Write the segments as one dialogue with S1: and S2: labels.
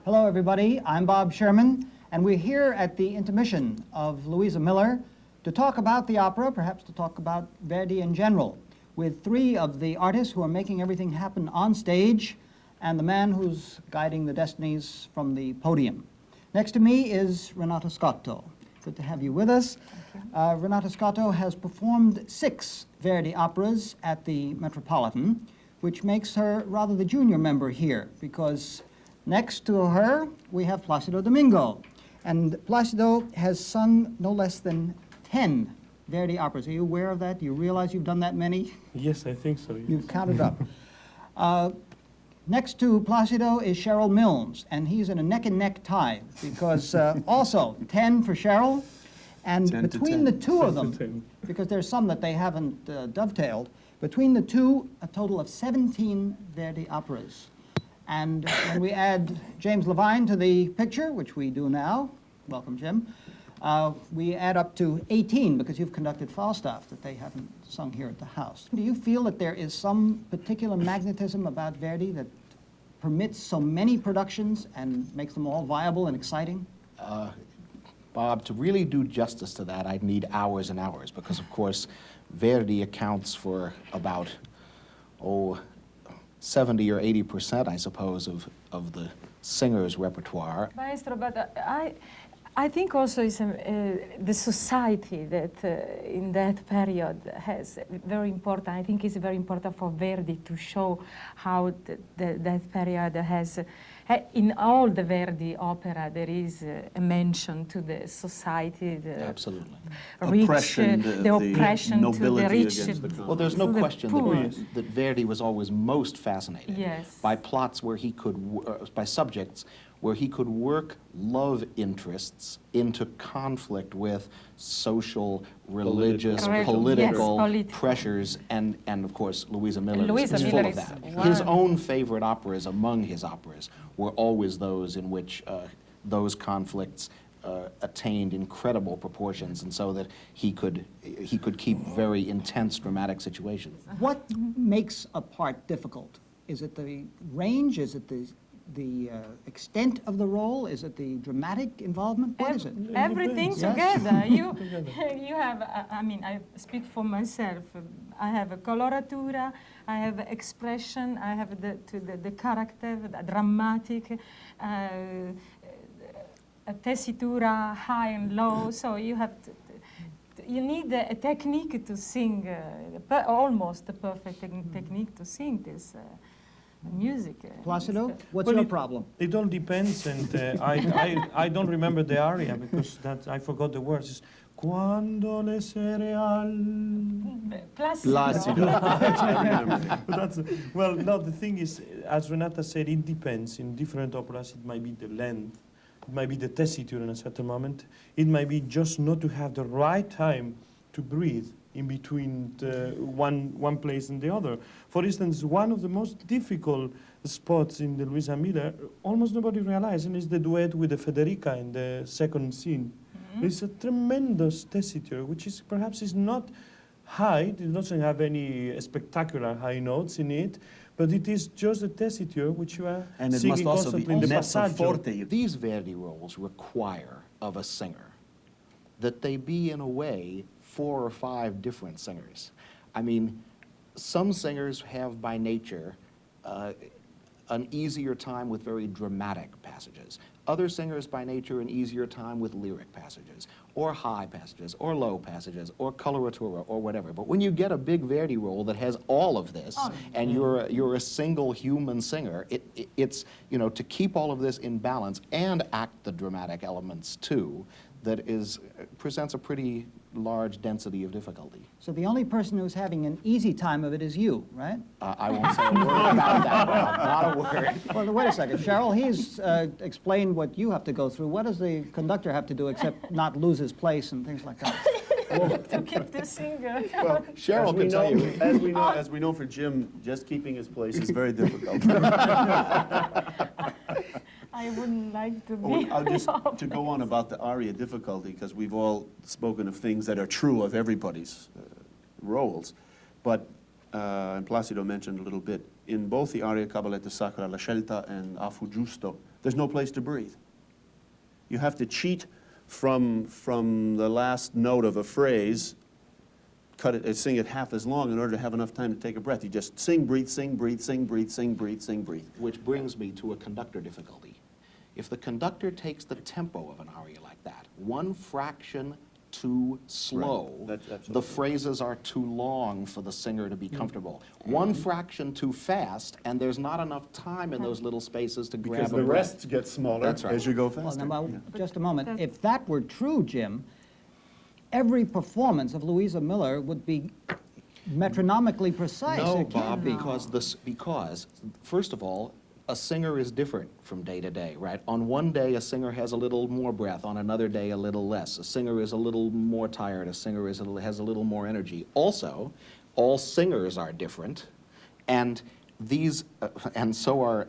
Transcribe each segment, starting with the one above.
S1: Hello, everybody. I'm Bob Sherman, and we're here at the intermission of Luisa Miller to talk about the opera, perhaps to talk about Verdi in general, with three of the artists who are making everything happen on stage and the man who's guiding the destinies from the podium. Next to me is Renata Scotto. Good to have you with us. Renata Scotto has performed 6 Verdi operas at the Metropolitan, which makes her rather the junior member here, because next to her we have Plácido Domingo. And Plácido has sung no less than 10 Verdi operas. Are you aware of that? Do you realize you've done that many?
S2: Yes, I think so. Yes.
S1: You've counted up. Next to Plácido is Sherrill Milnes, and he's in a neck-and-neck tie, because also 10 for Sherrill, and between the two of them, because there's some that they haven't dovetailed, between the two, a total of 17 Verdi operas. And when we add James Levine to the picture, which we do now, welcome Jim, we add up to 18, because you've conducted Falstaff that they haven't sung here at the house. Do you feel that there is some particular magnetism about Verdi that permits so many productions and makes them all viable and exciting?
S3: Bob, to really do justice to that, I'd need hours and hours, because of course Verdi accounts for about, 70 or 80%, I suppose, of the singer's repertoire.
S4: Maestro, but I think also it's the society that in that period has very important. I think it's very important for Verdi to show how that period has, in all the Verdi opera, there is a mention to the society, the
S3: Absolutely.
S4: rich,
S5: oppression,
S4: the oppression to the rich.
S3: Well, there's no question
S4: poor.
S3: that Verdi was always most fascinated
S4: Yes.
S3: by plots where he could, by subjects where he could work love interests into conflict with social, religious, political pressures, and of course Luisa Miller is full of that. His own favorite operas among his operas were always those in which those conflicts attained incredible proportions, and so that he could keep very intense dramatic situations.
S1: What makes a part difficult? Is it the range? Is it the extent of the role? Is it the dramatic involvement? What is it?
S4: Everything together. You have, I mean, I speak for myself. I have a coloratura, I have expression, I have the character, the dramatic, a tessitura, high and low. So you have you need a technique to sing, almost a perfect technique to sing this. Music.
S1: Plácido, what's your problem?
S2: It all depends, and I don't remember the aria because I forgot the words. It's, Quando le cereal.
S4: Plácido.
S2: Well, no, the thing is, as Renata said, it depends. In different operas, it might be the length, it might be the tessiture in a certain moment, it might be just not to have the right time to breathe in between one place and the other. For instance, one of the most difficult spots in the Luisa Miller, almost nobody realizes, is the duet with the Federica in the second scene. It's a tremendous tessiture, which is perhaps is not high, it doesn't have any spectacular high notes in it, but it is just a tessiture which you are singing constantly in the passaggio.
S3: These Verdi roles require of a singer that they be, in a way, 4 or 5 different singers. I mean, some singers have by nature an easier time with very dramatic passages. Other singers by nature an easier time with lyric passages, or high passages, or low passages, or coloratura, or whatever. But when you get a big Verdi role that has all of this, and you're a single human singer, it's, you know, to keep all of this in balance and act the dramatic elements too, that presents a pretty large density of difficulty.
S1: So the only person who's having an easy time of it is you, right?
S3: I won't say a word about that, Bob. Not a word.
S1: Well, wait a second. Sherrill, he's explained what you have to go through. What does the conductor have to do except not lose his place and things like that?
S4: To keep the singer.
S3: Well, Sherrill can tell you.
S5: As we know for Jim, just keeping his place is very difficult.
S4: I wouldn't like to be.
S5: I'll just to go on about the aria difficulty, because we've all spoken of things that are true of everybody's roles, but and Plácido mentioned a little bit in both the aria Cabaletta Sacra, La Scelta, and A fu giusto, there's no place to breathe. You have to cheat from the last note of a phrase, cut it, sing it half as long in order to have enough time to take a breath. You just sing, breathe, sing, breathe, sing, breathe, sing, breathe, sing, breathe.
S3: Which brings me to a conductor difficulty. If the conductor takes the tempo of an aria like that, one fraction too slow,
S5: Right. That's absolutely
S3: the
S5: right.
S3: phrases are too long for the singer to be comfortable. One fraction too fast, and there's not enough time in those little spaces to
S5: Because
S3: grab
S5: the
S3: a breath.
S5: rest gets smaller
S3: That's right.
S5: as you go
S1: Well,
S5: faster.
S1: now,
S5: Yeah.
S1: just a moment. If that were true, Jim, every performance of Luisa Miller would be metronomically precise.
S3: No,
S1: It can't
S3: Bob,
S1: be.
S3: because first of all, a singer is different from day to day, right? On one day, a singer has a little more breath. On another day, a little less. A singer is a little more tired. A singer has a little more energy. Also, all singers are different, and and so are,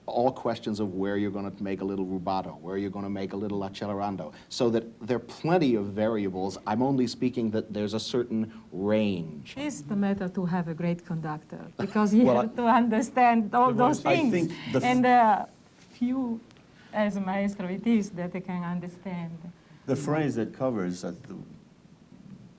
S3: all questions of where you're going to make a little rubato, where you're going to make a little accelerando, so that there are plenty of variables. I'm only speaking that there's a certain range.
S4: It's the matter to have a great conductor, because you
S5: Well,
S4: have to understand all those
S5: I
S4: things.
S5: think the
S4: And there are few, as a maestro it is, that they can understand.
S5: The phrase that covers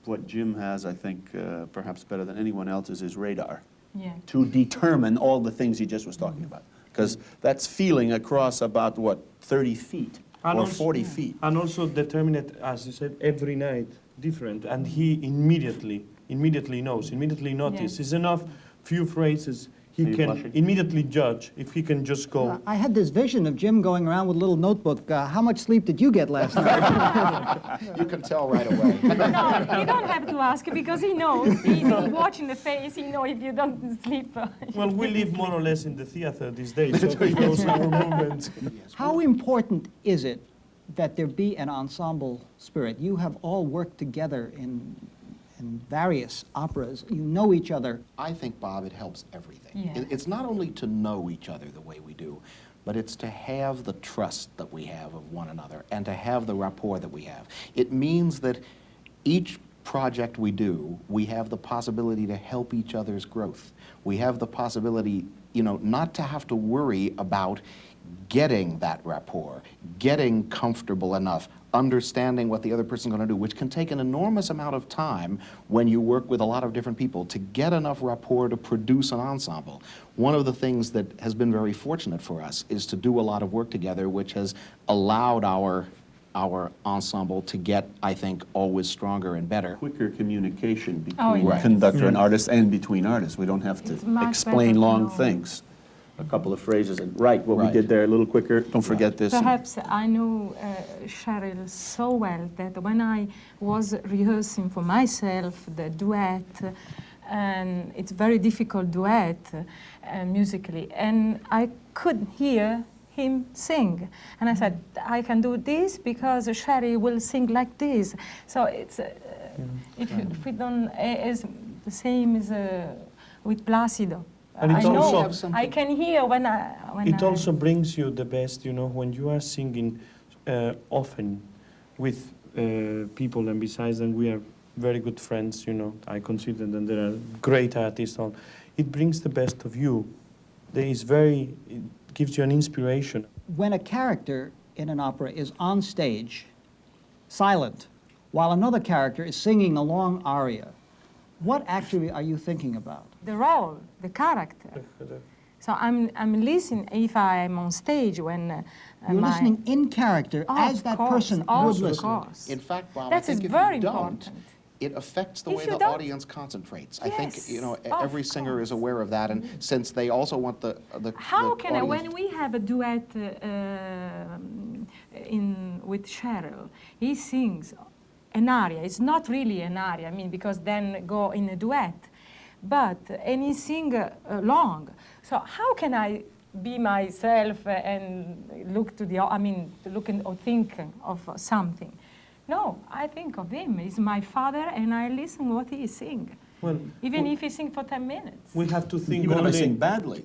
S5: what Jim has, I think, perhaps better than anyone else's, is radar,
S4: Yeah.
S5: to determine all the things he just was talking about. Because that's feeling across about, what, 30 feet
S2: And
S5: or
S2: also-
S5: 40 feet.
S2: And also determine it, as you said, every night different. And he immediately knows, immediately notices.
S4: Yes.
S2: It's enough few phrases.
S5: Are
S2: He
S5: you
S2: can
S5: blushing?
S2: immediately judge if he can just go.
S1: I had this vision of Jim going around with a little notebook. How much sleep did you get last night?
S3: You can tell right away.
S4: No, you don't have to ask because he knows. He watching the face, he knows if you don't sleep.
S2: Well, we live more or less in the theater these days, so he knows our movements.
S1: How important is it that there be an ensemble spirit? You have all worked together in various operas. You know each other.
S3: I think, Bob, it helps everything.
S4: Yeah.
S3: It's not only to know each other the way we do, but it's to have the trust that we have of one another and to have the rapport that we have. It means that each project we do, we have the possibility to help each other's growth. We have the possibility, not to have to worry about getting that rapport, getting comfortable enough, understanding what the other person's going to do, which can take an enormous amount of time when you work with a lot of different people to get enough rapport to produce an ensemble. One of the things that has been very fortunate for us is to do a lot of work together, which has allowed our ensemble to get, I think, always stronger and better.
S5: Quicker communication
S4: Oh,
S5: between
S4: yes.
S5: conductor and artist and between artists. We don't have
S4: It's
S5: to
S4: much
S5: explain
S4: better to
S5: long
S4: know.
S5: things. A couple of phrases and, right, what we
S3: Right.
S5: did there, a little quicker, don't forget this.
S4: Perhaps I know Sherrill so well that when I was rehearsing for myself the duet, and it's very difficult duet musically, and I could hear him sing. And I said, I can do this because Sherrill will sing like this. So it's, if we don't, it's the same as with Plácido.
S2: And
S4: I
S2: it's
S4: know,
S2: also-
S4: I can hear when
S2: It
S4: I,
S2: also brings you the best, when you are singing often with people, and besides them, we are very good friends, I consider them, they are great artists. It brings the best of you. It gives you an inspiration.
S1: When a character in an opera is on stage, silent, while another character is singing a long aria, what actually are you thinking about?
S4: the role, the character. So I'm listening if I'm on stage when
S1: You're listening in character
S4: Oh,
S1: as
S4: of
S1: that
S4: course,
S1: person
S4: of
S1: would listen.
S4: course.
S3: In fact, Bob,
S4: That
S3: I think
S4: is
S3: if
S4: very
S3: you don't,
S4: important.
S3: it affects the
S4: If
S3: way
S4: you
S3: the
S4: don't-
S3: audience concentrates. I
S4: Yes,
S3: think,
S4: of
S3: every singer is
S4: course.
S3: aware of that, and since they also want the
S4: How
S3: the
S4: can I,
S3: audience-
S4: when we have a duet with Sherrill, he sings an aria. It's not really an aria, because then go in a duet, and he sing long. So how can I be myself and look to look or think of something? No, I think of him. He's my father, and I listen what he sing.
S2: Well,
S4: Even if he sing for 10 minutes.
S2: we have to think
S5: Even if I
S2: only.
S5: sing badly.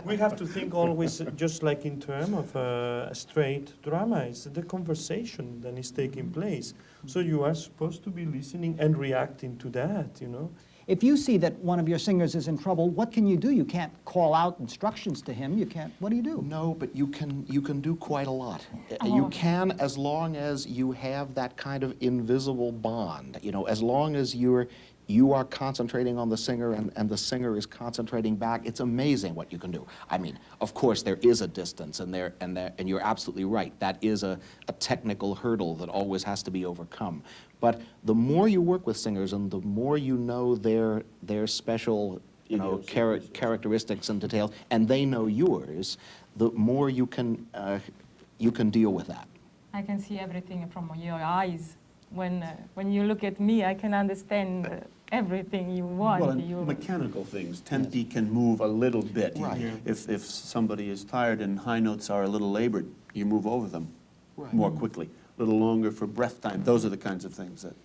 S2: We have to think always just like in terms of a straight drama. It's the conversation that is taking place. So you are supposed to be listening and reacting to that,
S1: If you see that one of your singers is in trouble, what can you do? You can't call out instructions to him. You can't, what do you do?
S3: No, but you can do quite a lot.
S4: Oh.
S3: You can, as long as you have that kind of invisible bond, you know, as long as you are concentrating on the singer and the singer is concentrating back. It's amazing what you can do. I mean, of course, there is a distance, and you're absolutely right. That is a technical hurdle that always has to be overcome. But the more you work with singers and the more you know their special, you know, characteristics and details, and they know yours, the more you can deal with that.
S4: I can see everything from your eyes. When you look at me, I can understand everything you want.
S5: Well, and mechanical things. Tempi can move a little bit.
S3: Right.
S5: Yeah. If somebody is tired and high notes are a little labored, you move over them
S3: Right.
S5: more quickly. A little longer for breath time. Those are the kinds of things that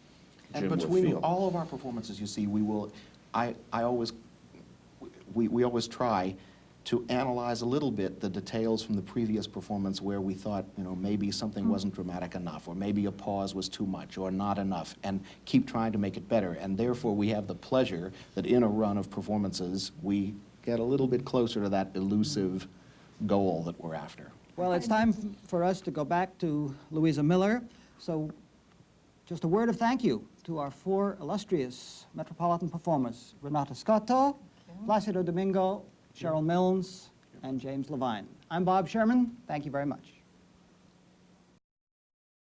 S3: And
S5: Jim will
S3: between
S5: feel.
S3: all of our performances, you see, we always try to analyze a little bit the details from the previous performance where we thought, you know, maybe something wasn't dramatic enough, or maybe a pause was too much or not enough, and keep trying to make it better. And therefore, we have the pleasure that in a run of performances, we get a little bit closer to that elusive goal that we're after.
S1: Well, it's time for us to go back to Luisa Miller. So just a word of thank you to our 4 illustrious Metropolitan performers, Renata Scotto, Plácido Domingo, Sherrill Milnes, and James Levine. I'm Bob Sherman. Thank you very much.